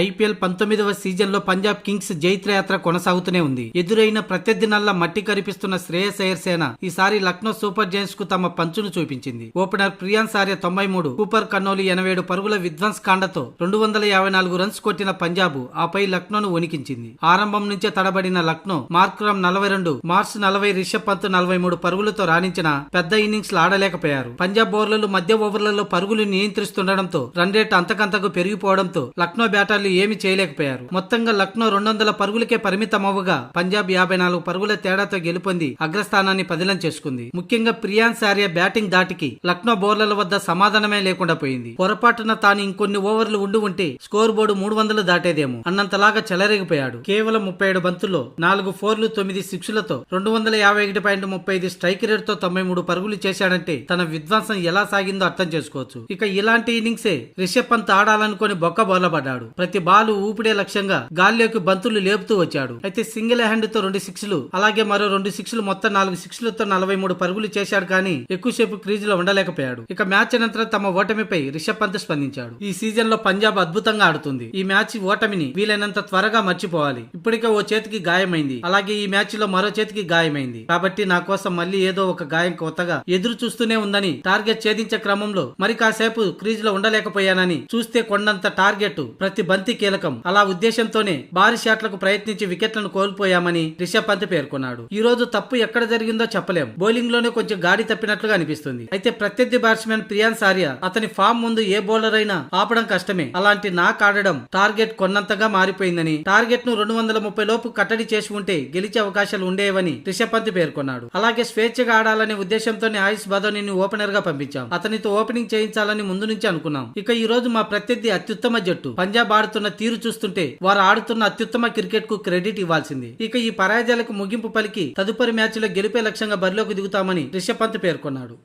IPL 19వ సీజన్లో Punjab Kings జైత్రయాత్ర కొనసాగుతూనే ఉంది. ఎదురైన ప్రత్యర్థినల్లా మట్టి కరిపిస్తున్న శ్రేయస్ అయ్యర్ సేన ఈసారి లక్నో సూపర్ జైంట్స్ కు తమ పంచును చూపించింది. ఓపెనర్ ప్రియాన్స్ ఆర్య 93, కూపర్ కన్నోలి 87 పరుగుల విధ్వంస్ కాండతో 254 రన్స్ కొట్టిన పంజాబ్ ఆపై లక్నోను వణికించింది. ఆరంభం నుంచే తడబడిన లక్నో మార్క్రమ్ 42, మార్స్ 40, రిషబ్ పంత్ 43 పరుగులతో రాణించిన పెద్ద ఇన్నింగ్స్ ఆడలేకపోయారు. పంజాబ్ బౌలర్లు మధ్య ఓవర్లలో పరుగులు నియంత్రిస్తుండటంతో రన్ రేట్ అంతకంతకు పెరిగిపోవడంతో లక్నో బ్యాటర్లు ఏమీ చేయలేకపోయారు. మొత్తంగా లక్నో 200 పరుగులకే పరిమితమవ్వగా పంజాబ్ 54 పరుగుల తేడాతో గెలుపొంది అగ్రస్థానాన్ని పదిలం చేసుకుంది. ముఖ్యంగా ప్రియాన్స్ ఆర్య బ్యాటింగ్ దాటికి లక్నో బౌలర్ల వద్ద సమాధానమే లేకుండా పోయింది. పొరపాటున తాను ఇంకొన్ని ఓవర్లు ఉండి స్కోర్ బోర్డు 300 దాటేదేమో అన్నంతలాగా చెలరేగిపోయాడు. కేవలం 37 బంతుల్లో 4 4లు 9 6లతో 251.35 స్ట్రైక్ రేట్ తో 93 పరుగులు చేశాడంటే తన విధ్వంసం ఎలా సాగిందో అర్థం చేసుకోవచ్చు. ఇక ఇలాంటి ఇన్నింగ్సే రిషబ్ పంత్ ఆడాలనుకుని బొక్క బోర్లపడ్డాడు. ప్రతి బాలు ఊపిడే లక్ష్యంగా గాల్లోకి బంతులు లేపుతూ వచ్చాడు. అయితే సింగిల్ హ్యాండ్ తో 2 6లు అలాగే మరో 2 6లు మొత్తం 4 6లతో 43 పరుగులు చేశాడు కానీ ఎక్కువసేపు క్రీజులో ఉండలేకపోయాడు. ఇక మ్యాచ్ అనంతరం తమ ఓటమిపై రిషబ్ పంత్ స్పందించాడు. ఈ సీజన్ లో పంజాబ్ అద్భుతంగా ఆడుతుంది. ఈ మ్యాచ్ ఓటమిని వీలైనంత త్వరగా మర్చిపోవాలి. ఇప్పటికే ఓ చేతికి గాయమైంది, అలాగే ఈ మ్యాచ్ లో మరో చేతికి గాయమైంది. కాబట్టి నా కోసం మళ్ళీ ఏదో ఒక గాయం కొత్తగా ఎదురు చూస్తూనే ఉందని టార్గెట్ ఛేదించే క్రమంలో మరి కాసేపు క్రీజ్ లో ఉండలేకపోయానని చూస్తే కొండంత టార్గెట్ ప్రతి బంతి కీలకం. అలా ఉద్దేశంతోనే భారీ షాట్లకు ప్రయత్నించి వికెట్లను కోల్పోయామని రిషబ్ పంత్ పేర్కొన్నాడు. ఈ రోజు తప్పు ఎక్కడ జరిగిందో చెప్పలేం. బౌలింగ్ లోనే కొంచెం గాడి తప్పినట్లుగా అనిపిస్తుంది. అయితే ప్రత్యర్థి బ్యాట్స్మెన్ ప్రియాన్స్ ఆర్య అతని ఫామ్ ముందు ఏ బౌలర్ అయినా ఆపడం కష్టమే. అలాంటి నాక్ ఆడడం టార్గెట్ కొన్నంతగా మారిపోయిందని, టార్గెట్ ను 230 లోపు కట్టడి చేసి ఉంటే గెలిచే అవకాశాలు ఉండేవని రిషబ్ పంత్ పేర్కొన్నాడు. అలాగే స్వేచ్ఛగా ఆడాలనే ఉద్దేశంతోనే ఆయుష్ బదోనీని ఓపెనర్ గా పంపించాం. అతనితో ఓపెనింగ్ చేయించాలని ముందు నుంచి అనుకున్నాం. ఇక ఈ రోజు మా ప్రత్యర్థి అత్యుత్తమ జట్టు. పంజాబ్ ఆడుతున్న తీరు చూస్తుంటే వారు ఆడుతున్న అత్యుత్తమ క్రికెట్ కు క్రెడిట్ ఇవ్వాల్సింది. ఇక ఈ పరాజయాలకు ముగింపు పలికి తదుపరి మ్యాచ్ లో గెలిపే లక్ష్యంగా బరిలోకి దిగుతామని రిషబ్ పంత్ పేర్కొన్నాడు.